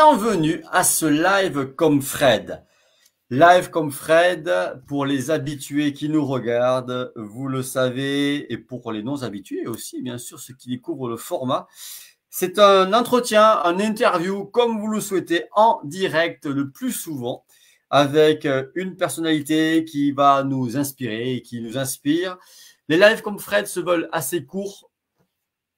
Bienvenue à ce live comme Fred. Live comme Fred, pour les habitués qui nous regardent, vous le savez, et pour les non-habitués aussi, bien sûr, ceux qui découvrent le format. C'est un entretien, un interview, comme vous le souhaitez, en direct le plus souvent, avec une personnalité qui va nous inspirer et qui nous inspire. Les lives comme Fred se veulent assez courts,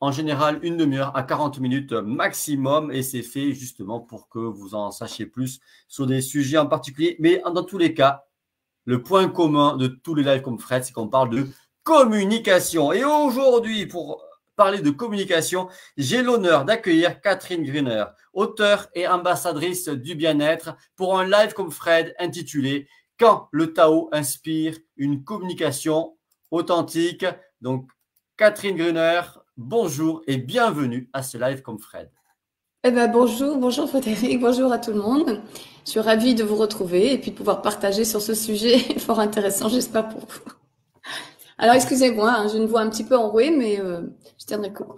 en général une demi-heure à 40 minutes maximum, et c'est fait justement pour que vous en sachiez plus sur des sujets en particulier. Mais dans tous les cas, le point commun de tous les lives comme Fred, c'est qu'on parle de communication. Et aujourd'hui, pour parler de communication, j'ai l'honneur d'accueillir Catherine Gruner, auteure et ambassadrice du bien-être, pour un live comme Fred intitulé « Quand le Tao inspire une communication authentique ». Donc, Catherine Gruner, bonjour et bienvenue à ce live comme Fred. Eh ben bonjour Frédéric, bonjour à tout le monde. Je suis ravie de vous retrouver et puis de pouvoir partager sur ce sujet fort intéressant, j'espère pour vous. Alors excusez-moi, hein, j'ai une voix un petit peu enrouée, mais je tiendrai coup.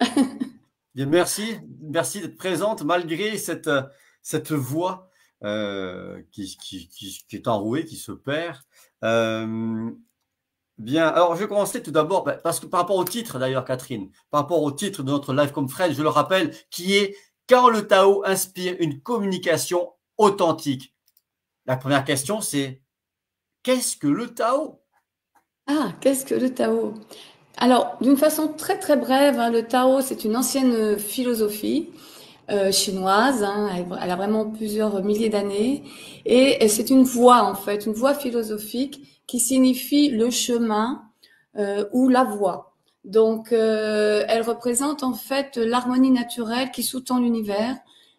Bien, merci d'être présente malgré cette voix qui est enrouée, qui se perd. Bien, alors je vais commencer tout d'abord, parce que par rapport au titre d'ailleurs, Catherine, par rapport au titre de notre live comme Fred, je le rappelle, qui est « Quand le Tao inspire une communication authentique ». La première question, c'est « Qu'est-ce que le Tao ?» Ah, qu'est-ce que le Tao? Alors, d'une façon très très brève, hein, le Tao, c'est une ancienne philosophie chinoise, hein, elle a vraiment plusieurs milliers d'années, et c'est une voie en fait, une voie philosophique qui signifie le chemin ou la voie. Donc, elle représente en fait l'harmonie naturelle qui sous-tend l'univers,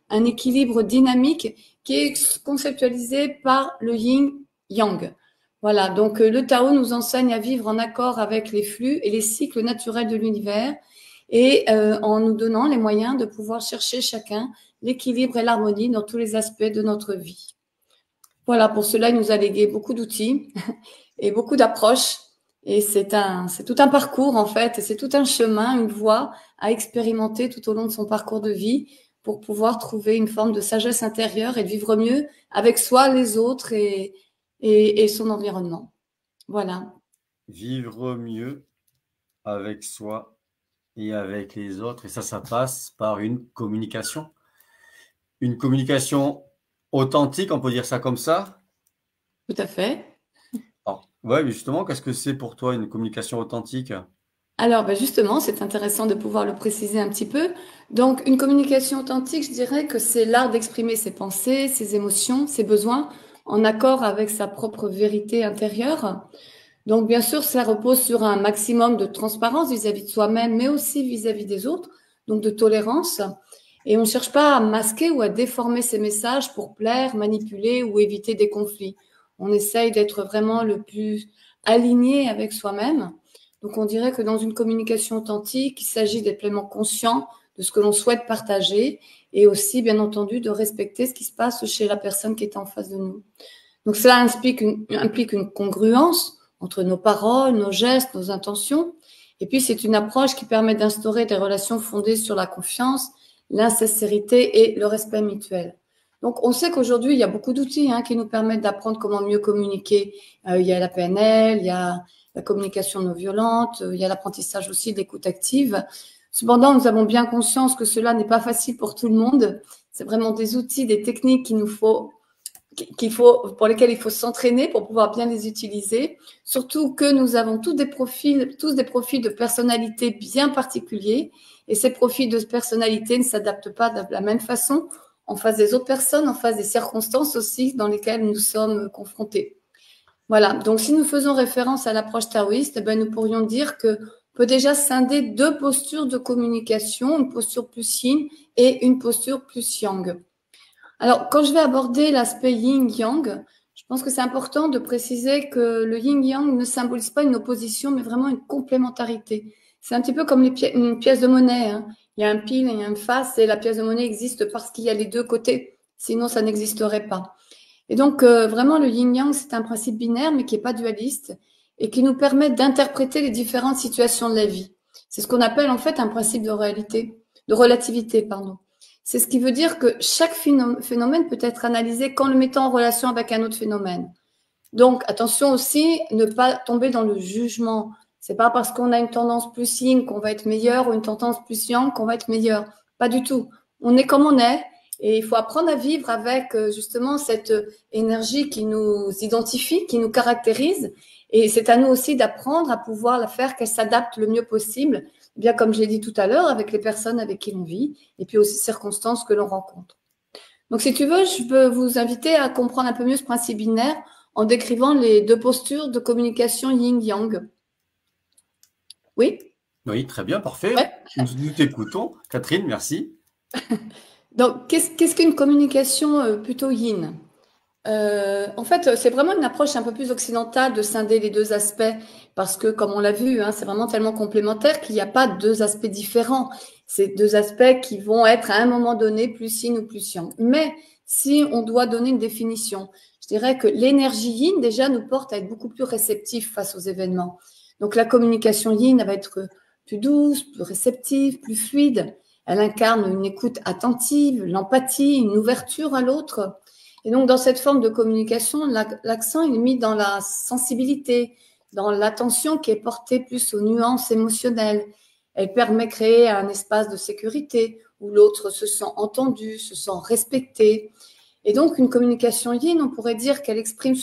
un équilibre dynamique qui est conceptualisé par le yin-yang. Voilà, donc le Tao nous enseigne à vivre en accord avec les flux et les cycles naturels de l'univers et en nous donnant les moyens de pouvoir chercher chacun l'équilibre et l'harmonie dans tous les aspects de notre vie. Voilà, pour cela, il nous a légué beaucoup d'outils et beaucoup d'approches. Et c'est tout un parcours, en fait, c'est tout un chemin, une voie à expérimenter tout au long de son parcours de vie pour pouvoir trouver une forme de sagesse intérieure et de vivre mieux avec soi, les autres et son environnement. Voilà. Vivre mieux avec soi et avec les autres, et ça passe par une communication. Une communication authentique, on peut dire ça comme ça. Tout à fait. Alors, ouais, mais justement, qu'est-ce que c'est pour toi une communication authentique? Alors, ben justement, c'est intéressant de pouvoir le préciser un petit peu. Donc, une communication authentique, je dirais que c'est l'art d'exprimer ses pensées, ses émotions, ses besoins en accord avec sa propre vérité intérieure. Donc, bien sûr, cela repose sur un maximum de transparence vis-à-vis de soi-même, mais aussi vis-à-vis des autres, donc de tolérance. Et on ne cherche pas à masquer ou à déformer ces messages pour plaire, manipuler ou éviter des conflits. On essaye d'être vraiment le plus aligné avec soi-même. Donc, on dirait que dans une communication authentique, il s'agit d'être pleinement conscient de ce que l'on souhaite partager et aussi, bien entendu, de respecter ce qui se passe chez la personne qui est en face de nous. Donc, cela implique une congruence entre nos paroles, nos gestes, nos intentions. Et puis, c'est une approche qui permet d'instaurer des relations fondées sur la confiance, l'insincérité et le respect mutuel. Donc, on sait qu'aujourd'hui, il y a beaucoup d'outils qui nous permettent d'apprendre comment mieux communiquer. Il y a la PNL, il y a la communication non violente, il y a l'apprentissage aussi de l'écoute active. Cependant, nous avons bien conscience que cela n'est pas facile pour tout le monde. C'est vraiment des outils, des techniques pour lesquels il faut s'entraîner pour pouvoir bien les utiliser. Surtout que nous avons tous des profils de personnalité bien particuliers. Et ces profils de personnalité ne s'adaptent pas de la même façon en face des autres personnes, en face des circonstances aussi dans lesquelles nous sommes confrontés. Voilà. Donc, si nous faisons référence à l'approche taoïste, nous pourrions dire que on peut déjà scinder deux postures de communication, une posture plus yin et une posture plus yang. Alors, quand je vais aborder l'aspect yin-yang, je pense que c'est important de préciser que le yin-yang ne symbolise pas une opposition, mais vraiment une complémentarité. C'est un petit peu comme une pièce de monnaie. Il y a un pile et il y a un face, et la pièce de monnaie existe parce qu'il y a les deux côtés. Sinon, ça n'existerait pas. Et donc, vraiment, le yin-yang, c'est un principe binaire, mais qui n'est pas dualiste, et qui nous permet d'interpréter les différentes situations de la vie. C'est ce qu'on appelle en fait un principe de relativité, pardon. C'est ce qui veut dire que chaque phénomène peut être analysé qu'en le mettant en relation avec un autre phénomène. Donc, attention aussi, ne pas tomber dans le jugement. C'est pas parce qu'on a une tendance plus yin qu'on va être meilleur ou une tendance plus yang qu'on va être meilleur. Pas du tout. On est comme on est et il faut apprendre à vivre avec justement cette énergie qui nous identifie, qui nous caractérise. Et c'est à nous aussi d'apprendre à pouvoir la faire qu'elle s'adapte le mieux possible, bien comme je l'ai dit tout à l'heure, avec les personnes avec qui l'on vit et puis aussi circonstances que l'on rencontre. Donc, si tu veux, je peux vous inviter à comprendre un peu mieux ce principe binaire en décrivant les deux postures de communication yin-yang. Oui? Oui, très bien, parfait. Ouais. Nous t'écoutons. Catherine, merci. Donc, qu'est-ce qu'une communication plutôt yin? En fait, c'est vraiment une approche un peu plus occidentale de scinder les deux aspects parce que, comme on l'a vu, hein, c'est vraiment tellement complémentaire qu'il n'y a pas deux aspects différents. C'est deux aspects qui vont être à un moment donné plus yin ou plus yang. Mais si on doit donner une définition, je dirais que l'énergie yin déjà nous porte à être beaucoup plus réceptifs face aux événements. Donc la communication yin elle va être plus douce, plus réceptive, plus fluide. Elle incarne une écoute attentive, l'empathie, une ouverture à l'autre. Et donc, dans cette forme de communication, l'accent est mis dans la sensibilité, dans l'attention qui est portée plus aux nuances émotionnelles. Elle permet de créer un espace de sécurité où l'autre se sent entendu, se sent respecté. Et donc, une communication yin, on pourrait dire qu'elle s'exprime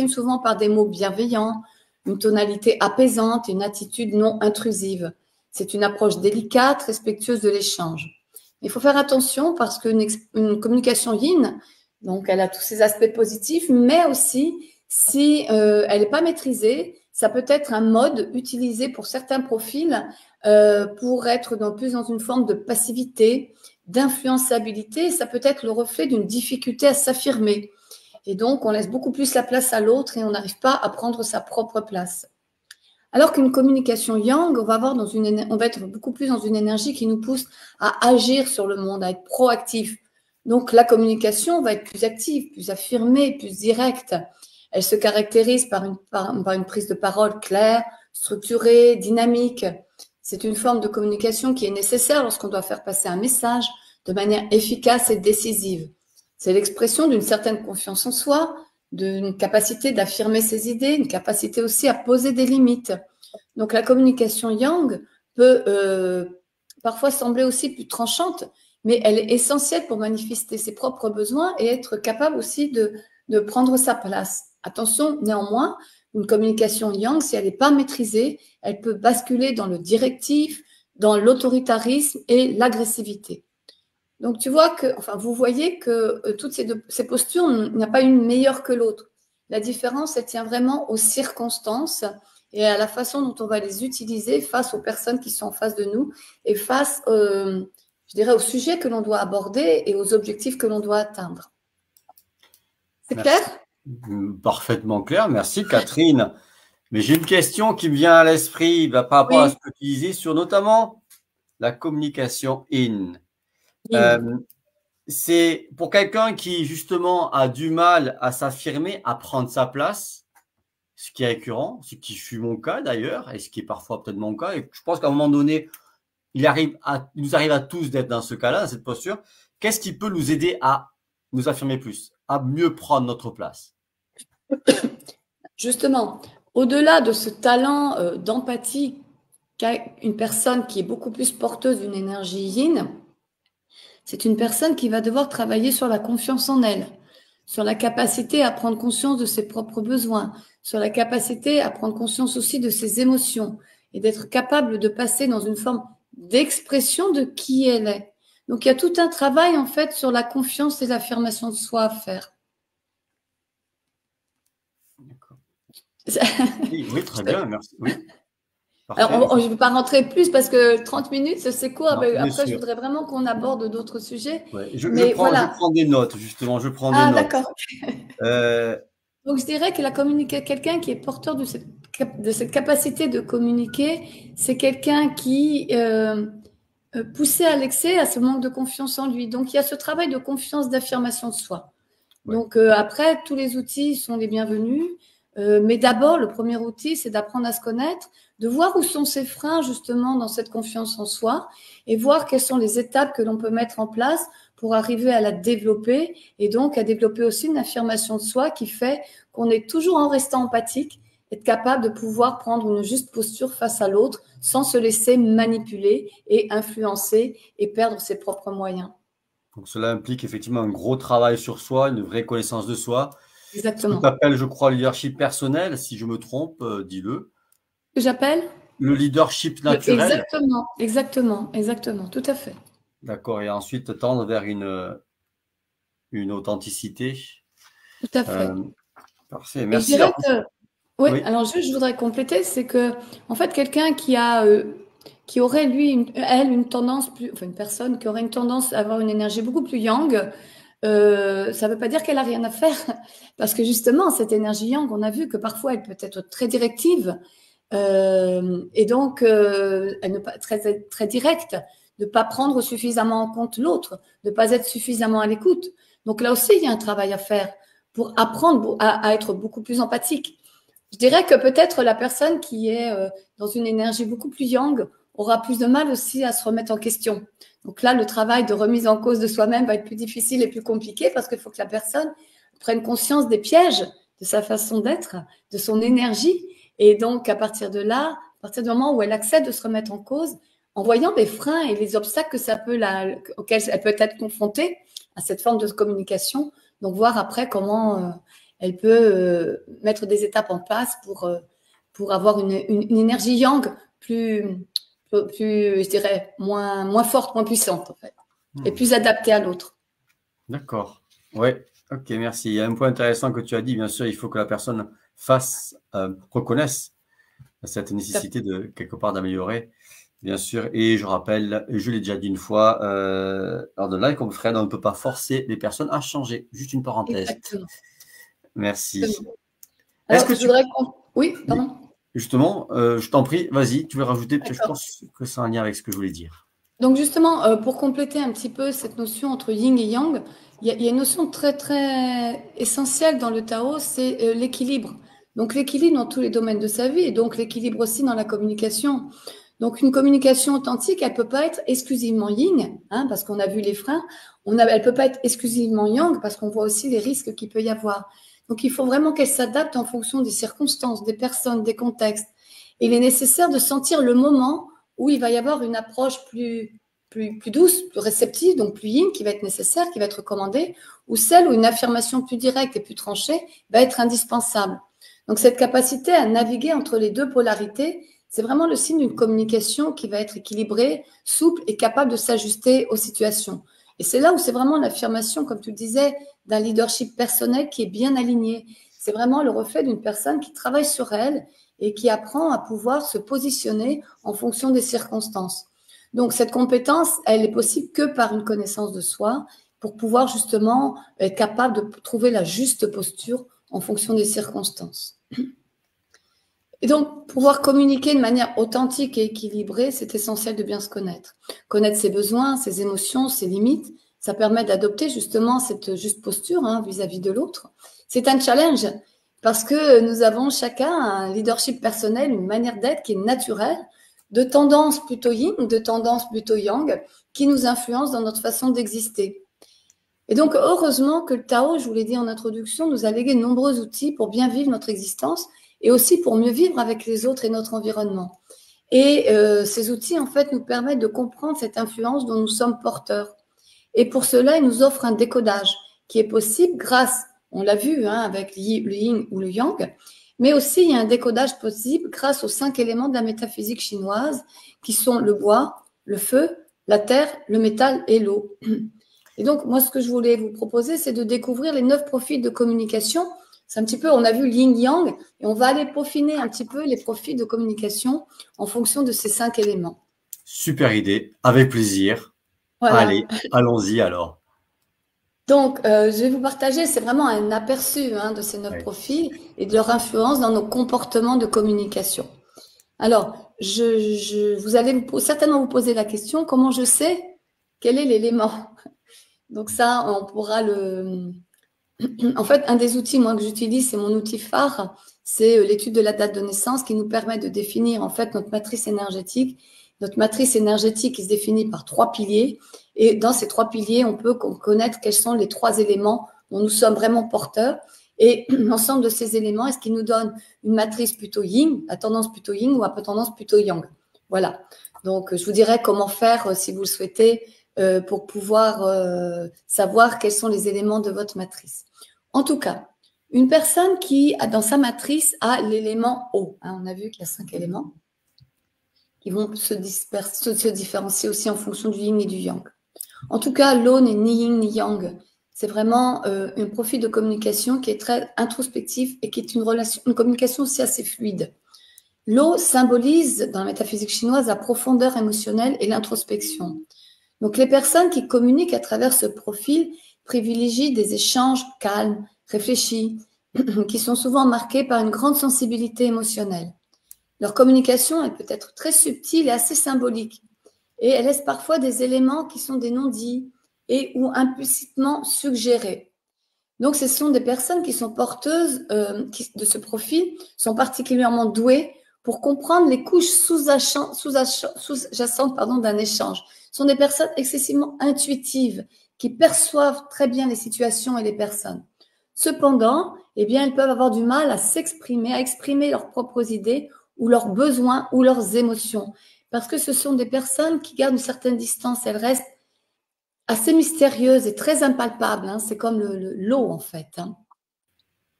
souvent par des mots bienveillants, une tonalité apaisante et une attitude non intrusive. C'est une approche délicate, respectueuse de l'échange. Il faut faire attention parce qu'une communication yin, donc, elle a tous ces aspects positifs, mais aussi, si elle n'est pas maîtrisée, ça peut être un mode utilisé pour certains profils pour être plus dans une forme de passivité, d'influençabilité. Ça peut être le reflet d'une difficulté à s'affirmer. Et donc, on laisse beaucoup plus la place à l'autre et on n'arrive pas à prendre sa propre place. Alors qu'une communication yang, on va être beaucoup plus dans une énergie qui nous pousse à agir sur le monde, à être proactif. Donc, la communication va être plus active, plus affirmée, plus directe. Elle se caractérise par une prise de parole claire, structurée, dynamique. C'est une forme de communication qui est nécessaire lorsqu'on doit faire passer un message de manière efficace et décisive. C'est l'expression d'une certaine confiance en soi, d'une capacité d'affirmer ses idées, une capacité aussi à poser des limites. Donc, la communication yang peut parfois sembler aussi plus tranchante, mais elle est essentielle pour manifester ses propres besoins et être capable aussi de prendre sa place. Attention, néanmoins, une communication yang, si elle n'est pas maîtrisée, elle peut basculer dans le directif, dans l'autoritarisme et l'agressivité. Donc, vous voyez que toutes ces postures, il n'y a pas une meilleure que l'autre. La différence, elle tient vraiment aux circonstances et à la façon dont on va les utiliser face aux personnes qui sont en face de nous et face je dirais, au sujet que l'on doit aborder et aux objectifs que l'on doit atteindre. C'est clair? Parfaitement clair. Merci, Catherine. Mais j'ai une question qui me vient à l'esprit par rapport à ce que tu disais sur notamment la communication in. C'est pour quelqu'un qui, justement, a du mal à s'affirmer, à prendre sa place, ce qui est récurrent, ce qui fut mon cas d'ailleurs, et ce qui est parfois peut-être mon cas. Et je pense qu'à un moment donné, il nous arrive à tous d'être dans ce cas-là, dans cette posture. Qu'est-ce qui peut nous aider à nous affirmer plus, à mieux prendre notre place? Justement, au-delà de ce talent d'empathie qu'a une personne qui est beaucoup plus porteuse d'une énergie yin, c'est une personne qui va devoir travailler sur la confiance en elle, sur la capacité à prendre conscience de ses propres besoins, sur la capacité à prendre conscience aussi de ses émotions et d'être capable de passer dans une forme d'expression de qui elle est. Donc, il y a tout un travail, en fait, sur la confiance et l'affirmation de soi à faire. D'accord. Oui, très bien, merci. Oui. Alors, je ne vais pas rentrer plus parce que 30 minutes, c'est court. Après, je voudrais vraiment qu'on aborde d'autres sujets. Ouais, je prends des notes, justement. Je prends des notes. D'accord. Donc, je dirais que quelqu'un qui est porteur de cette capacité de communiquer, c'est quelqu'un qui poussé à l'excès, à ce manque de confiance en lui. Donc, il y a ce travail de confiance, d'affirmation de soi. Ouais. Donc, après, tous les outils sont les bienvenus. Mais d'abord, le premier outil, c'est d'apprendre à se connaître, de voir où sont ses freins justement dans cette confiance en soi et voir quelles sont les étapes que l'on peut mettre en place pour arriver à la développer et donc à développer aussi une affirmation de soi qui fait qu'on est toujours en restant empathique, être capable de pouvoir prendre une juste posture face à l'autre sans se laisser manipuler et influencer et perdre ses propres moyens. Donc, cela implique effectivement un gros travail sur soi, une vraie connaissance de soi. Ce que tu Exactement. appelles, je crois, le leadership personnel, si je me trompe, dis-le. Que j'appelle Le leadership naturel, Exactement, exactement, exactement, tout à fait. d'accord, et ensuite tendre vers une authenticité. Tout à fait. Euh, Parfait, Et je merci. dirais Alors, que, oui, oui, alors juste, je voudrais compléter, c'est que, en fait, quelqu'un qui aurait, lui, elle, une tendance plus, enfin, une personne qui aurait une tendance à avoir une énergie beaucoup plus yang, ça ne veut pas dire qu'elle a rien à faire, parce que justement, cette énergie yang, on a vu que parfois, elle peut être très directive, et donc, elle n'est pas très, très directe, de ne pas prendre suffisamment en compte l'autre, de ne pas être suffisamment à l'écoute. Donc là aussi, il y a un travail à faire pour apprendre à être beaucoup plus empathique. Je dirais que peut-être la personne qui est dans une énergie beaucoup plus yang aura plus de mal aussi à se remettre en question. Donc là, le travail de remise en cause de soi-même va être plus difficile et plus compliqué parce qu'il faut que la personne prenne conscience des pièges de sa façon d'être, de son énergie. Et donc, à partir de là, à partir du moment où elle accepte de se remettre en cause, en voyant les freins et les obstacles que ça peut auxquels elle peut être confrontée à cette forme de communication, donc voir après comment elle peut mettre des étapes en place pour avoir une énergie yang plus, je dirais, moins forte, moins puissante, en fait, et plus adaptée à l'autre. d'accord. Oui, ok, merci. Il y a un point intéressant que tu as dit, bien sûr, il faut que la personne reconnaisse cette nécessité de quelque part d'améliorer, bien sûr. Et je rappelle, et je l'ai déjà dit une fois, lors de live comme Fred, on ne peut pas forcer les personnes à changer. Juste une parenthèse. Exactement. Merci. Est-ce Alors, que je tu... voudrais qu'on... Oui, Oui, pardon. justement, je t'en prie, vas-y, tu veux rajouter, parce que je D'accord. pense que c'est en lien avec ce que je voulais dire. Donc justement, pour compléter un petit peu cette notion entre yin et yang, il y a une notion très très essentielle dans le Tao, c'est l'équilibre. Donc l'équilibre dans tous les domaines de sa vie et donc l'équilibre aussi dans la communication. Donc une communication authentique, elle peut pas être exclusivement yin, hein, parce qu'on a vu les freins. Elle peut pas être exclusivement yang parce qu'on voit aussi les risques qu'il peut y avoir. Donc il faut vraiment qu'elle s'adapte en fonction des circonstances, des personnes, des contextes. Et il est nécessaire de sentir le moment où il va y avoir une approche plus douce, plus réceptive, donc plus yin, qui va être nécessaire, qui va être recommandée, ou celle où une affirmation plus directe et plus tranchée va être indispensable. Donc cette capacité à naviguer entre les deux polarités, c'est vraiment le signe d'une communication qui va être équilibrée, souple et capable de s'ajuster aux situations. Et c'est là où c'est vraiment l'affirmation, comme tu le disais, d'un leadership personnel qui est bien aligné. C'est vraiment le reflet d'une personne qui travaille sur elle et qui apprend à pouvoir se positionner en fonction des circonstances. Donc cette compétence, elle est possible que par une connaissance de soi pour pouvoir justement être capable de trouver la juste posture en fonction des circonstances. Et donc, pouvoir communiquer de manière authentique et équilibrée, c'est essentiel de bien se connaître. Connaître ses besoins, ses émotions, ses limites, ça permet d'adopter justement cette juste posture vis-à-vis de l'autre. C'est un challenge parce que nous avons chacun un leadership personnel, une manière d'être qui est naturelle, de tendance plutôt yin, de tendance plutôt yang, qui nous influence dans notre façon d'exister. Et donc, heureusement que le Tao, je vous l'ai dit en introduction, nous a légué de nombreux outils pour bien vivre notre existence et aussi pour mieux vivre avec les autres et notre environnement. Et ces outils, en fait, nous permettent de comprendre cette influence dont nous sommes porteurs. Et pour cela, ils nous offrent un décodage qui est possible grâce, on l'a vu avec le yin ou le yang, mais aussi il y a un décodage possible grâce aux 5 éléments de la métaphysique chinoise qui sont le bois, le feu, la terre, le métal et l'eau. Et donc, moi, ce que je voulais vous proposer, c'est de découvrir les 9 profils de communication. C'est un petit peu, on a vu yin-yang, et on va aller peaufiner un petit peu les profils de communication en fonction de ces 5 éléments. Super idée, avec plaisir. Voilà. Allez, allons-y alors. Donc, je vais vous partager, c'est vraiment un aperçu de ces 9 Oui. profils et de leur influence dans nos comportements de communication. Alors, vous allez certainement vous poser la question, comment je sais quel est l'élément? Donc ça, on pourra en fait, un des outils, moi, que j'utilise, c'est mon outil phare, c'est l'étude de la date de naissance qui nous permet de définir en fait notre matrice énergétique. Notre matrice énergétique qui se définit par 3 piliers. Et dans ces 3 piliers, on peut connaître quels sont les 3 éléments dont nous sommes vraiment porteurs. Et l'ensemble de ces éléments, est-ce qu'ils nous donnent une matrice plutôt yin, à tendance plutôt yin ou à tendance plutôt yang? Voilà. Donc, je vous dirai comment faire, si vous le souhaitez, pour pouvoir savoir quels sont les éléments de votre matrice. En tout cas, une personne qui, dans sa matrice, a l'élément eau. On a vu qu'il y a 5 éléments qui vont se différencier aussi en fonction du yin et du yang. En tout cas, l'eau n'est ni yin ni yang. C'est vraiment un profil de communication qui est très introspectif et qui est une communication aussi assez fluide. L'eau symbolise, dans la métaphysique chinoise, la profondeur émotionnelle et l'introspection. Donc, les personnes qui communiquent à travers ce profil privilégient des échanges calmes, réfléchis, qui sont souvent marqués par une grande sensibilité émotionnelle. Leur communication, elle peut être très subtile et assez symbolique. Et elle laisse parfois des éléments qui sont des non-dits et ou implicitement suggérés. Donc, ce sont des personnes qui sont porteuses de ce profil, sont particulièrement douées pour comprendre les couches sous-jacentes d'un échange. Ce sont des personnes excessivement intuitives qui perçoivent très bien les situations et les personnes. Cependant, eh bien, elles peuvent avoir du mal à s'exprimer, à exprimer leurs propres idées ou leurs besoins ou leurs émotions. Parce que ce sont des personnes qui gardent une certaine distance. Elles restent assez mystérieuses et très impalpables. C'est comme l'eau, en fait.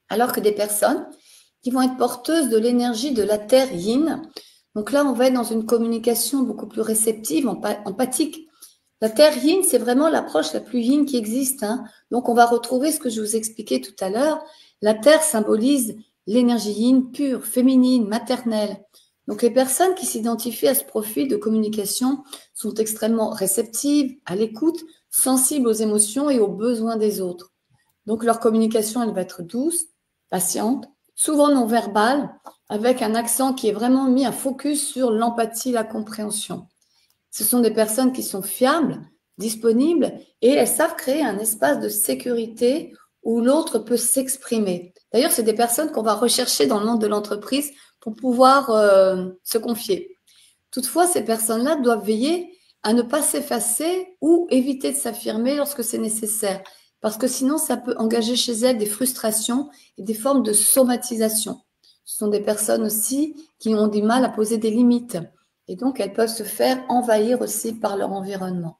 Alors que des personnes qui vont être porteuses de l'énergie de la terre yin. Donc là, on va être dans une communication beaucoup plus réceptive, empathique. La terre yin, c'est vraiment l'approche la plus yin qui existe. Donc, on va retrouver ce que je vous expliquais tout à l'heure. La terre symbolise l'énergie yin pure, féminine, maternelle. Donc, les personnes qui s'identifient à ce profil de communication sont extrêmement réceptives, à l'écoute, sensibles aux émotions et aux besoins des autres. Donc, leur communication, elle va être douce, patiente, souvent non verbale, avec un accent qui est vraiment mis à focus sur l'empathie, la compréhension. Ce sont des personnes qui sont fiables, disponibles et elles savent créer un espace de sécurité où l'autre peut s'exprimer. D'ailleurs, c'est des personnes qu'on va rechercher dans le monde de l'entreprise pour pouvoir se confier. Toutefois, ces personnes-là doivent veiller à ne pas s'effacer ou éviter de s'affirmer lorsque c'est nécessaire, parce que sinon, ça peut engager chez elles des frustrations et des formes de somatisation. Ce sont des personnes aussi qui ont du mal à poser des limites. Et donc, elles peuvent se faire envahir aussi par leur environnement.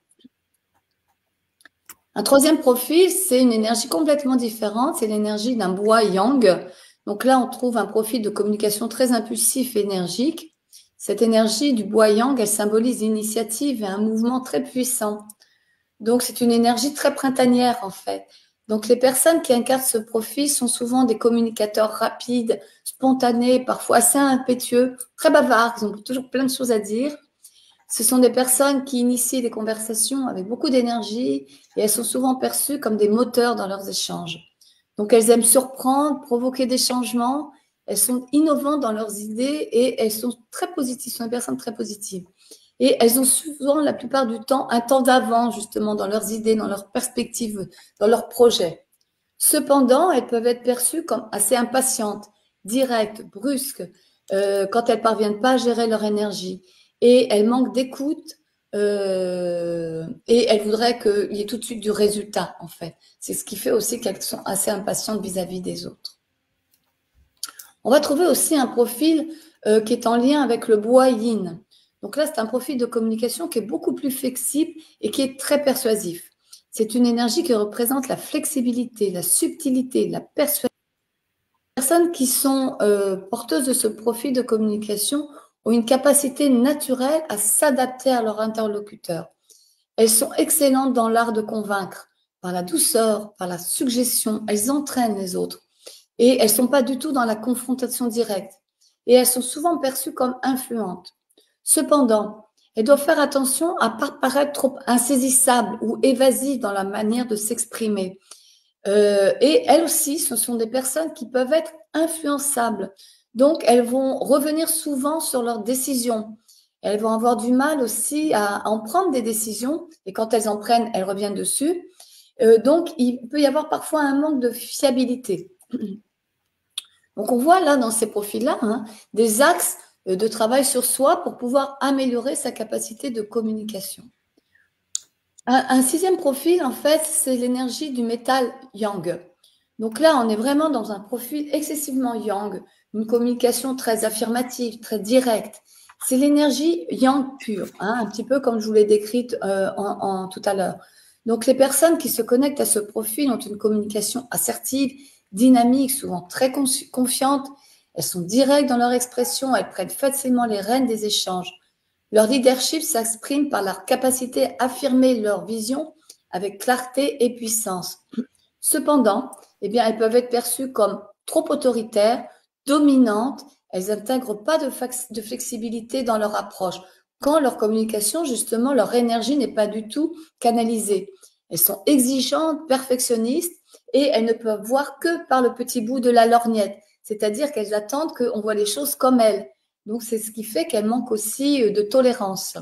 Un troisième profil, c'est une énergie complètement différente. C'est l'énergie d'un bois yang. Donc là, on trouve un profil de communication très impulsif et énergique. Cette énergie du bois yang, elle symbolise l'initiative et un mouvement très puissant. Donc, c'est une énergie très printanière, en fait. Donc, les personnes qui incarnent ce profil sont souvent des communicateurs rapides, spontanés, parfois assez impétueux, très bavards, ils ont toujours plein de choses à dire. Ce sont des personnes qui initient des conversations avec beaucoup d'énergie et elles sont souvent perçues comme des moteurs dans leurs échanges. Donc, elles aiment surprendre, provoquer des changements, elles sont innovantes dans leurs idées et elles sont très positives, sont des personnes très positives. Et elles ont souvent, la plupart du temps, un temps d'avance, justement, dans leurs idées, dans leurs perspectives, dans leurs projets. Cependant, elles peuvent être perçues comme assez impatientes, directes, brusques, quand elles parviennent pas à gérer leur énergie. Et elles manquent d'écoute, et elles voudraient qu'il y ait tout de suite du résultat, en fait. C'est ce qui fait aussi qu'elles sont assez impatientes vis-à-vis des autres. On va trouver aussi un profil qui est en lien avec le bois yin. Donc là, c'est un profil de communication qui est beaucoup plus flexible et qui est très persuasif. C'est une énergie qui représente la flexibilité, la subtilité, la persuasion. Les personnes qui sont porteuses de ce profil de communication ont une capacité naturelle à s'adapter à leur interlocuteur. Elles sont excellentes dans l'art de convaincre, par la douceur, par la suggestion. Elles entraînent les autres. Et elles ne sont pas du tout dans la confrontation directe. Et elles sont souvent perçues comme influentes. Cependant, elles doivent faire attention à ne pas paraître trop insaisissables ou évasives dans la manière de s'exprimer. Et elles aussi, ce sont des personnes qui peuvent être influençables. Donc, elles vont revenir souvent sur leurs décisions. Elles vont avoir du mal aussi à en prendre des décisions. Et quand elles en prennent, elles reviennent dessus. Donc, il peut y avoir parfois un manque de fiabilité. Donc, on voit là, dans ces profils-là, hein, des axes de travail sur soi pour pouvoir améliorer sa capacité de communication. Un sixième profil, en fait, c'est l'énergie du métal yang. Donc là, on est vraiment dans un profil excessivement yang, une communication très affirmative, très directe. C'est l'énergie yang pure, hein, un petit peu comme je vous l'ai décrite tout à l'heure. Donc les personnes qui se connectent à ce profil ont une communication assertive, dynamique, souvent très confiante. Elles sont directes dans leur expression, elles prennent facilement les rênes des échanges. Leur leadership s'exprime par leur capacité à affirmer leur vision avec clarté et puissance. Cependant, eh bien, elles peuvent être perçues comme trop autoritaires, dominantes. Elles n'intègrent pas de flexibilité dans leur approche. Quand leur communication, justement, leur énergie n'est pas du tout canalisée. Elles sont exigeantes, perfectionnistes et elles ne peuvent voir que par le petit bout de la lorgnette. C'est-à-dire qu'elles attendent qu'on voit les choses comme elles. Donc, c'est ce qui fait qu'elles manquent aussi de tolérance.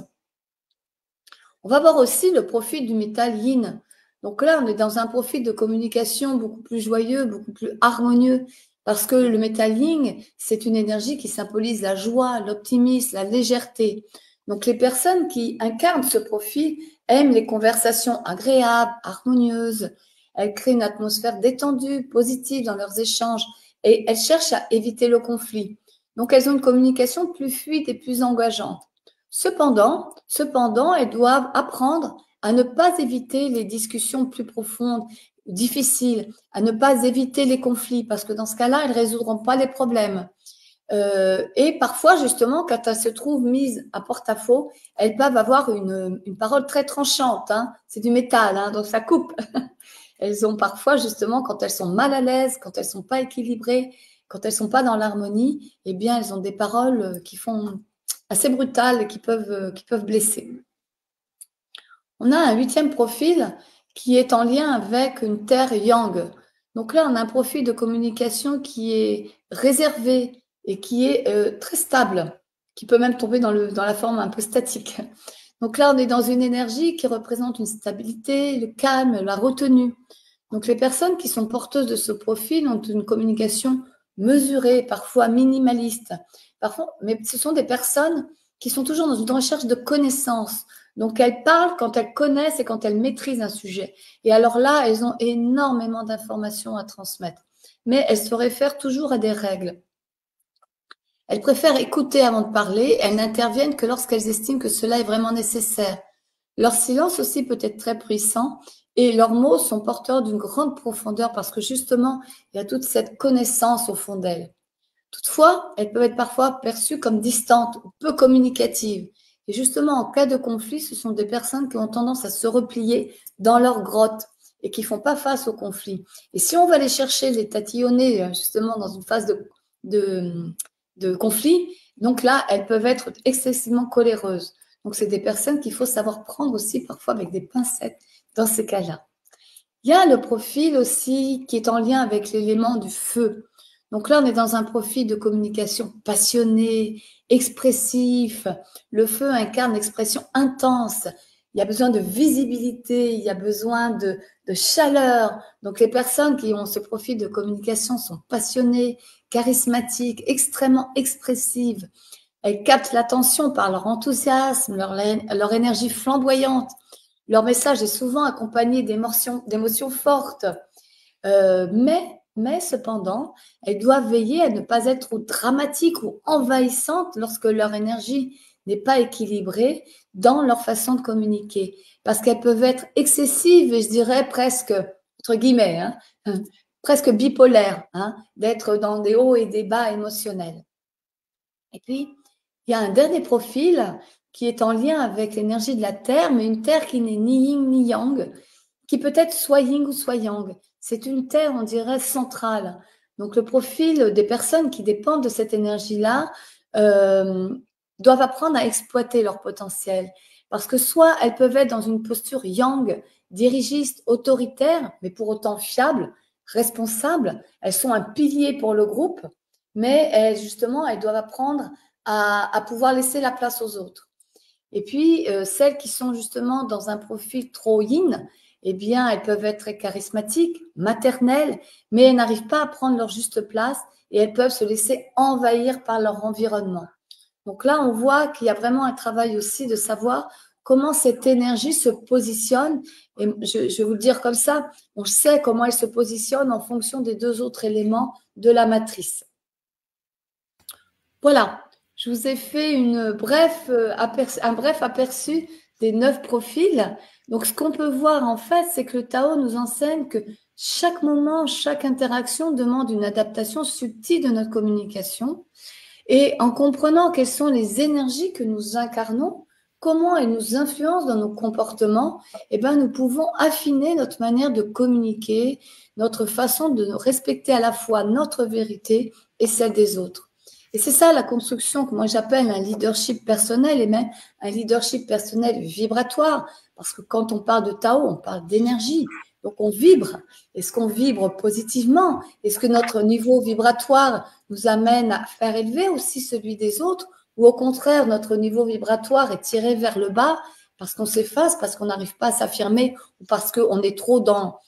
On va voir aussi le profil du métal yin. Donc là, on est dans un profil de communication beaucoup plus joyeux, beaucoup plus harmonieux, parce que le métal yin, c'est une énergie qui symbolise la joie, l'optimisme, la légèreté. Donc les personnes qui incarnent ce profil aiment les conversations agréables, harmonieuses. Elles créent une atmosphère détendue, positive dans leurs échanges et elles cherchent à éviter le conflit. Donc elles ont une communication plus fluide et plus engageante. Cependant, elles doivent apprendre à ne pas éviter les discussions plus profondes, difficiles, à ne pas éviter les conflits, parce que dans ce cas-là, elles ne résoudront pas les problèmes. Et parfois, justement, quand elles se trouvent mises à porte-à-faux, elles peuvent avoir une parole très tranchante. Hein. C'est du métal, hein, donc ça coupe. Elles ont parfois, justement, quand elles sont mal à l'aise, quand elles ne sont pas équilibrées, quand elles ne sont pas dans l'harmonie, eh bien, elles ont des paroles qui font assez brutales et qui peuvent blesser. On a un huitième profil qui est en lien avec une terre yang. Donc là, on a un profil de communication qui est réservé et qui est très stable, qui peut même tomber dans la forme un peu statique. Donc là, on est dans une énergie qui représente une stabilité, le calme, la retenue. Donc les personnes qui sont porteuses de ce profil ont une communication mesurée, parfois minimaliste. Parfois, mais ce sont des personnes qui sont toujours dans une recherche de connaissances. Donc elles parlent quand elles connaissent et quand elles maîtrisent un sujet. Et alors là, elles ont énormément d'informations à transmettre. Mais elles se réfèrent toujours à des règles. Elles préfèrent écouter avant de parler. Elles n'interviennent que lorsqu'elles estiment que cela est vraiment nécessaire. Leur silence aussi peut être très puissant et leurs mots sont porteurs d'une grande profondeur parce que justement, il y a toute cette connaissance au fond d'elles. Toutefois, elles peuvent être parfois perçues comme distantes ou peu communicatives. Et justement, en cas de conflit, ce sont des personnes qui ont tendance à se replier dans leur grotte et qui font pas face au conflit. Et si on va les chercher, les tatillonner justement dans une phase de conflit, donc là, elles peuvent être excessivement coléreuses. Donc, c'est des personnes qu'il faut savoir prendre aussi parfois avec des pincettes dans ces cas-là. Il y a le profil aussi qui est en lien avec l'élément du feu. Donc là, on est dans un profil de communication passionné, expressif. Le feu incarne l'expression intense. Il y a besoin de visibilité, il y a besoin de chaleur. Donc les personnes qui ont ce profil de communication sont passionnées, charismatiques, extrêmement expressives. Elles captent l'attention par leur enthousiasme, leur énergie flamboyante. Leur message est souvent accompagné d'émotions fortes. Mais cependant, elles doivent veiller à ne pas être trop dramatiques ou envahissantes lorsque leur énergie n'est pas équilibrée dans leur façon de communiquer. Parce qu'elles peuvent être excessives et je dirais presque, entre guillemets, hein, presque bipolaires, hein, d'être dans des hauts et des bas émotionnels. Et puis, il y a un dernier profil qui est en lien avec l'énergie de la Terre, mais une Terre qui n'est ni yin ni yang, qui peut être soit yin ou soit yang. C'est une Terre, on dirait, centrale. Donc, le profil des personnes qui dépendent de cette énergie-là doivent apprendre à exploiter leur potentiel. Parce que soit elles peuvent être dans une posture yang, dirigiste, autoritaire, mais pour autant fiable, responsable. Elles sont un pilier pour le groupe, mais justement, elles doivent apprendre à pouvoir laisser la place aux autres. Et puis, celles qui sont justement dans un profil trop yin, eh bien, elles peuvent être très charismatiques, maternelles, mais elles n'arrivent pas à prendre leur juste place et elles peuvent se laisser envahir par leur environnement. Donc là, on voit qu'il y a vraiment un travail aussi de savoir comment cette énergie se positionne. Et je vais vous le dire comme ça, on sait comment elle se positionne en fonction des deux autres éléments de la matrice. Voilà, je vous ai fait un bref aperçu des 9 profils. Donc, ce qu'on peut voir en fait, c'est que le Tao nous enseigne que chaque moment, chaque interaction demande une adaptation subtile de notre communication. Et en comprenant quelles sont les énergies que nous incarnons, comment elles nous influencent dans nos comportements, eh ben, nous pouvons affiner notre manière de communiquer, notre façon de respecter à la fois notre vérité et celle des autres. Et c'est ça la construction que moi j'appelle un leadership personnel et même un leadership personnel vibratoire. Parce que quand on parle de Tao, on parle d'énergie. Donc on vibre. Est-ce qu'on vibre positivement? Est-ce que notre niveau vibratoire nous amène à faire élever aussi celui des autres? Ou au contraire, notre niveau vibratoire est tiré vers le bas parce qu'on s'efface, parce qu'on n'arrive pas à s'affirmer ou parce qu'on est trop dans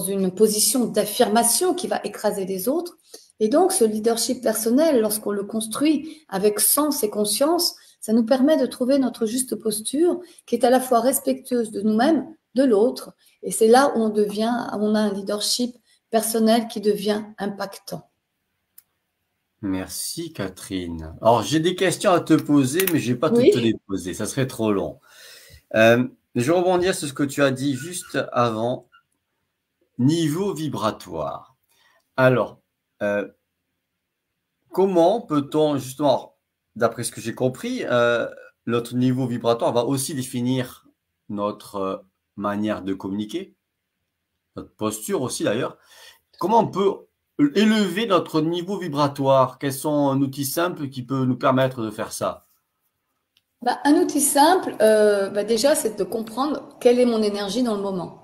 une position d'affirmation qui va écraser les autres? Et donc, ce leadership personnel, lorsqu'on le construit avec sens et conscience, ça nous permet de trouver notre juste posture qui est à la fois respectueuse de nous-mêmes, de l'autre. Et c'est là où on a un leadership personnel qui devient impactant. Merci Catherine. Alors j'ai des questions à te poser, mais je ne vais pas toutes te Oui, les poser, ça serait trop long. Je vais rebondir sur ce que tu as dit juste avant, niveau vibratoire. Alors, comment peut-on justement, d'après ce que j'ai compris, notre niveau vibratoire va aussi définir notre manière de communiquer, notre posture aussi d'ailleurs. Comment on peut élever notre niveau vibratoire? Quels sont un outil simple qui peut nous permettre de faire ça? un outil simple, déjà, c'est de comprendre quelle est mon énergie dans le moment.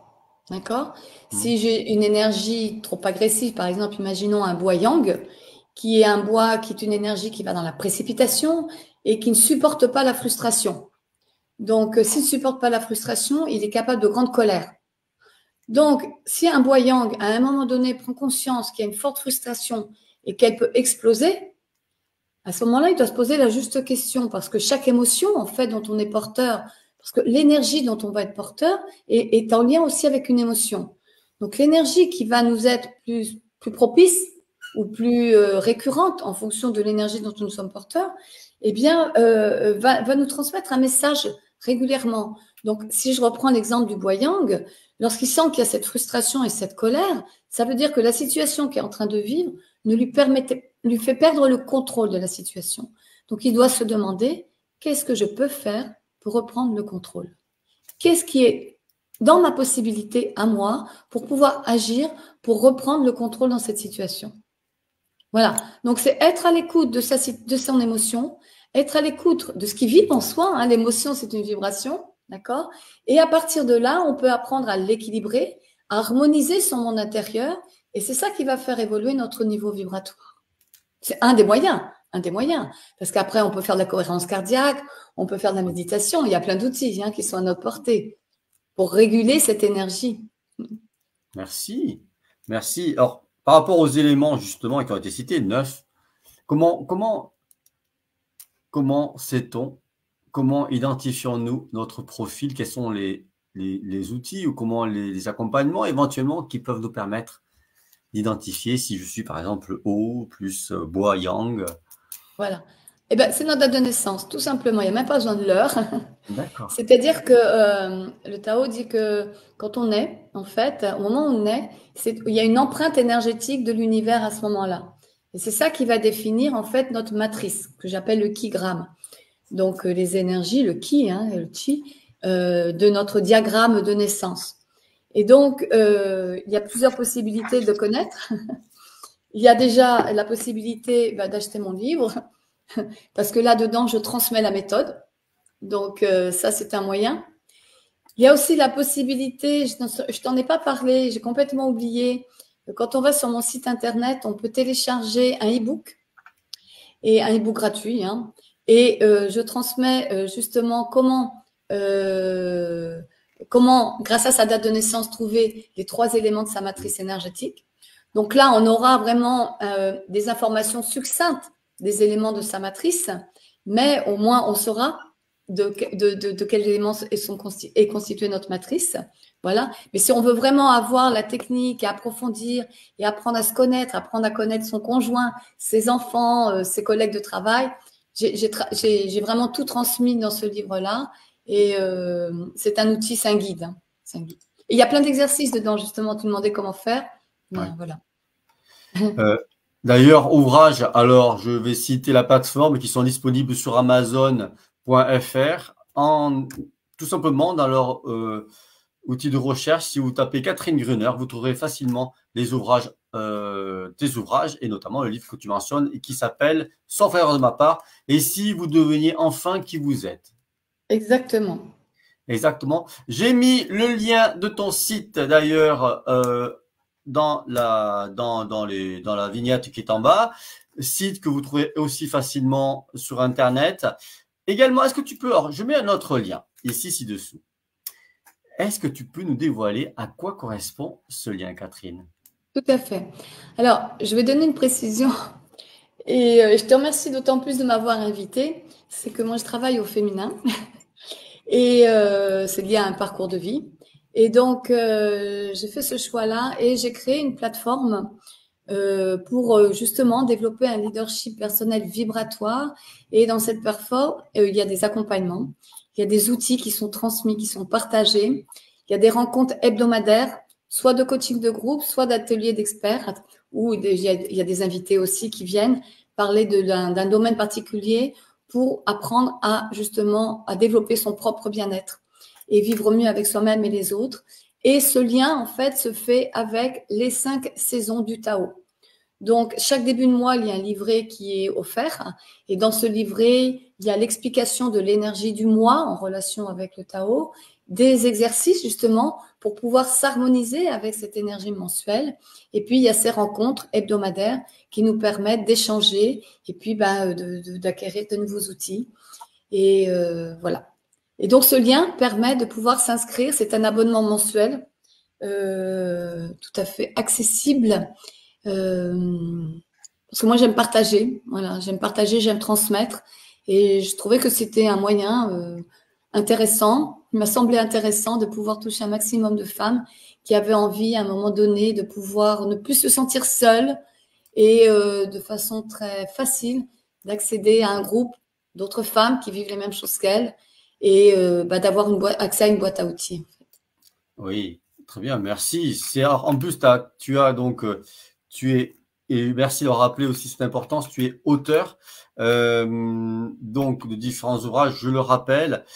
D'accord? Hmm. Si j'ai une énergie trop agressive, par exemple, imaginons un bois yang, qui est un bois qui est une énergie qui va dans la précipitation et qui ne supporte pas la frustration. Donc, s'il ne supporte pas la frustration, il est capable de grande colère. Donc, si un bois yang, à un moment donné, prend conscience qu'il y a une forte frustration et qu'elle peut exploser, à ce moment-là, il doit se poser la juste question parce que chaque émotion, en fait, dont on est porteur, parce que l'énergie dont on va être porteur est en lien aussi avec une émotion. Donc, l'énergie qui va nous être plus propice ou plus récurrente en fonction de l'énergie dont nous sommes porteurs, eh bien, va nous transmettre un message régulièrement. Donc, si je reprends l'exemple du bois yang, lorsqu'il sent qu'il y a cette frustration et cette colère, ça veut dire que la situation qu'il est en train de vivre ne lui fait perdre le contrôle de la situation. Donc, il doit se demander, qu'est-ce que je peux faire pour reprendre le contrôle? Qu'est-ce qui est dans ma possibilité à moi pour pouvoir agir, pour reprendre le contrôle dans cette situation? Voilà. Donc, c'est être à l'écoute de son émotion, être à l'écoute de ce qui vibre en soi. Hein. L'émotion, c'est une vibration, d'accord? Et à partir de là, on peut apprendre à l'équilibrer, à harmoniser son monde intérieur, et c'est ça qui va faire évoluer notre niveau vibratoire. C'est un des moyens, un des moyens. Parce qu'après, on peut faire de la cohérence cardiaque, on peut faire de la méditation. Il y a plein d'outils qui sont à notre portée pour réguler cette énergie. Merci. Merci. Alors, par rapport aux éléments justement qui ont été cités, 9, comment sait-on, comment identifions-nous notre profil? Quels sont les outils ou comment les accompagnements éventuellement qui peuvent nous permettre d'identifier si je suis par exemple eau plus bois yang? Voilà. Eh ben, c'est notre date de naissance, tout simplement. Il n'y a même pas besoin de l'heure. D'accord. C'est-à-dire que le Tao dit que quand on est, en fait, au moment où on est, il y a une empreinte énergétique de l'univers à ce moment-là. Et c'est ça qui va définir, en fait, notre matrice, que j'appelle le ki-gramme. Donc, les énergies, le ki, et le chi, de notre diagramme de naissance. Et donc, il y a plusieurs possibilités de connaître. Il y a déjà la possibilité d'acheter mon livre, parce que là-dedans, je transmets la méthode. Donc, ça, c'est un moyen. Il y a aussi la possibilité, je t'en ai pas parlé, j'ai complètement oublié. Quand on va sur mon site internet, on peut télécharger un e-book et un e-book gratuit. Et je transmets justement comment comment, grâce à sa date de naissance, trouver les 3 éléments de sa matrice énergétique. Donc là, on aura vraiment des informations succinctes des éléments de sa matrice, mais au moins on saura de quels éléments est constituée notre matrice. Voilà. Mais si on veut vraiment avoir la technique et approfondir et apprendre à se connaître, apprendre à connaître son conjoint, ses enfants, ses collègues de travail, j'ai vraiment tout transmis dans ce livre-là. Et c'est un outil, c'est un guide. Hein. C'est un guide. Et il y a plein d'exercices dedans, justement. Tu demandais comment faire. Ouais. Voilà. D'ailleurs, ouvrage, alors je vais citer la plateforme qui sont disponibles sur Amazon.fr tout simplement dans leur outil de recherche. Si vous tapez Catherine Gruner, vous trouverez facilement les ouvrages, tes ouvrages et notamment le livre que tu mentionnes et qui s'appelle Sauf erreur de ma part. Et si vous deveniez enfin qui vous êtes. Exactement. Exactement. J'ai mis le lien de ton site d'ailleurs dans la vignette qui est en bas, site que vous trouvez aussi facilement sur Internet. Également, est-ce que tu peux, alors je mets un autre lien ici ci-dessous. Est-ce que tu peux nous dévoiler à quoi correspond ce lien, Catherine? Tout à fait. Alors, je vais donner une précision et je te remercie d'autant plus de m'avoir invitée. C'est que moi, je travaille au féminin et c'est lié à un parcours de vie. Et donc, j'ai fait ce choix-là et j'ai créé une plateforme pour justement développer un leadership personnel vibratoire. Et dans cette plateforme, il y a des accompagnements, il y a des outils qui sont transmis, qui sont partagés, il y a des rencontres hebdomadaires, soit de coaching de groupe, soit d'ateliers d'experts, où il y a des invités aussi qui viennent parler d'un domaine particulier pour apprendre à justement à développer son propre bien-être et vivre mieux avec soi-même et les autres. Et ce lien, en fait, se fait avec les 5 saisons du Tao. Donc, chaque début de mois, il y a un livret qui est offert. Et dans ce livret, il y a l'explication de l'énergie du mois en relation avec le Tao, des exercices justement pour pouvoir s'harmoniser avec cette énergie mensuelle. Et puis, il y a ces rencontres hebdomadaires qui nous permettent d'échanger et puis d'acquérir de nouveaux outils. Et voilà. Et donc, ce lien permet de pouvoir s'inscrire. C'est un abonnement mensuel tout à fait accessible. Parce que moi, j'aime partager. Voilà, j'aime partager, j'aime transmettre. Et je trouvais que c'était un moyen intéressant. Il m'a semblé intéressant de pouvoir toucher un maximum de femmes qui avaient envie, à un moment donné, de pouvoir ne plus se sentir seules et de façon très facile d'accéder à un groupe d'autres femmes qui vivent les mêmes choses qu'elles et d'avoir accès à une boîte à outils. Oui, très bien, merci. En plus, tu as donc, et merci de le rappeler aussi cette importance, tu es auteur donc de différents ouvrages, je le rappelle.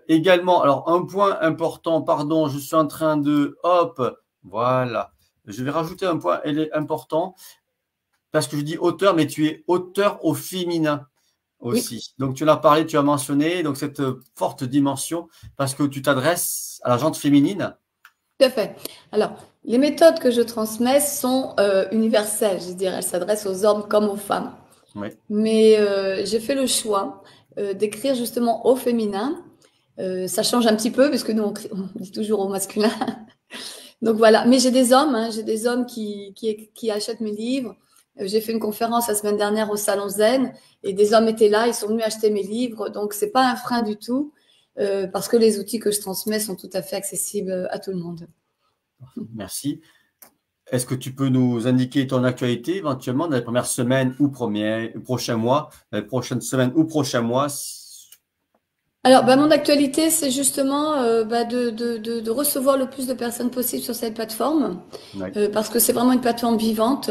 Également, alors un point important, pardon, je suis en train de, hop, voilà, je vais rajouter un point, elle est important, parce que je dis auteur, mais tu es auteur au féminin aussi. Oui. Donc, tu en as parlé, tu as mentionné donc cette forte dimension parce que tu t'adresses à la gente féminine. Tout à fait. Alors, les méthodes que je transmets sont universelles, je dirais. Elles s'adressent aux hommes comme aux femmes. Oui. Mais j'ai fait le choix d'écrire justement au féminin. Ça change un petit peu parce que nous, on dit toujours au masculin. Donc voilà. Mais j'ai des hommes qui achètent mes livres. J'ai fait une conférence la semaine dernière au Salon Zen et des hommes étaient là, ils sont venus acheter mes livres. Donc, c'est pas un frein du tout parce que les outils que je transmets sont tout à fait accessibles à tout le monde. Merci. Est-ce que tu peux nous indiquer ton actualité éventuellement dans les premières semaines ou prochains mois, dans les prochaines semaines ou prochains mois? Alors, mon actualité, c'est justement de recevoir le plus de personnes possible sur cette plateforme Oui. Parce que c'est vraiment une plateforme vivante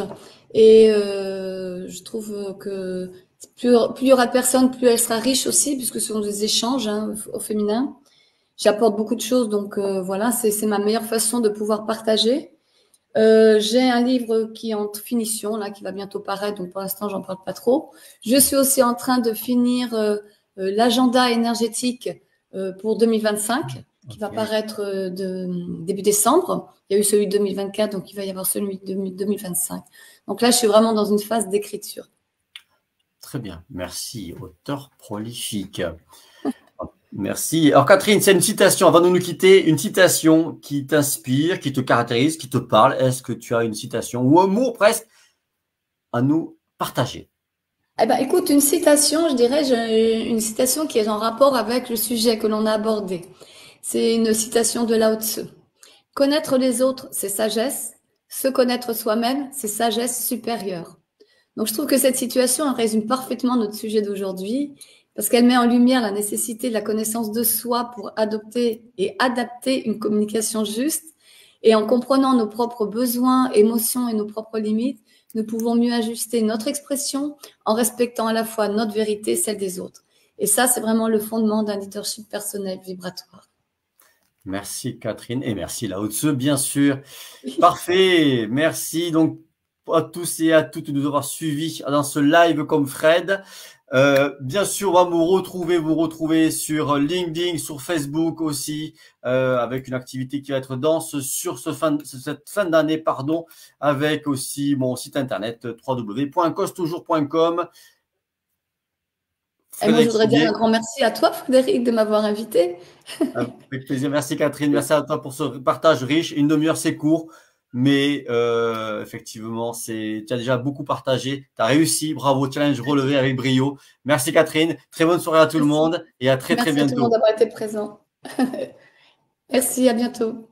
et je trouve que plus il y aura de personnes, plus elle sera riche aussi puisque ce sont des échanges au féminin. J'apporte beaucoup de choses, donc voilà, c'est ma meilleure façon de pouvoir partager. J'ai un livre qui est en finition, là, qui va bientôt paraître, donc pour l'instant, j'en parle pas trop. Je suis aussi en train de finir l'agenda énergétique pour 2025, qui va paraître début décembre. Il y a eu celui de 2024, donc il va y avoir celui de 2025. Donc là, je suis vraiment dans une phase d'écriture. Très bien, merci, auteur prolifique. Merci. Alors Catherine, c'est une citation, avant de nous quitter, une citation qui t'inspire, qui te caractérise, qui te parle. Est-ce que tu as une citation ou un mot presque à nous partager? Eh ben, écoute, une citation, je dirais, une citation qui est en rapport avec le sujet que l'on a abordé. C'est une citation de Lao Tzu. Connaître les autres, c'est sagesse. Se connaître soi-même, c'est sagesse supérieure. Donc, je trouve que cette situation elle résume parfaitement notre sujet d'aujourd'hui parce qu'elle met en lumière la nécessité de la connaissance de soi pour adopter et adapter une communication juste. Et en comprenant nos propres besoins, émotions et nos propres limites, nous pouvons mieux ajuster notre expression en respectant à la fois notre vérité et celle des autres. Et ça, c'est vraiment le fondement d'un leadership personnel vibratoire. Merci Catherine et merci Lao Tzu, bien sûr. Parfait, merci donc à tous et à toutes de nous avoir suivis dans ce live comme Fred. Bien sûr, on va vous retrouver sur LinkedIn, sur Facebook aussi, avec une activité qui va être dense sur cette fin d'année, pardon, avec aussi mon site internet www.costaujour.com. Et moi, je Frédéric voudrais dire un Soulier, grand merci à toi, Frédéric, de m'avoir invité. avec plaisir. Merci Catherine, merci à toi pour ce partage riche. Une demi-heure, c'est court, mais effectivement, tu as déjà beaucoup partagé. Tu as réussi, bravo, challenge relevé avec brio. Merci Catherine, très bonne soirée à tout le Merci. monde et à très Merci à tout le monde bientôt. d'avoir été présent. Merci, à bientôt.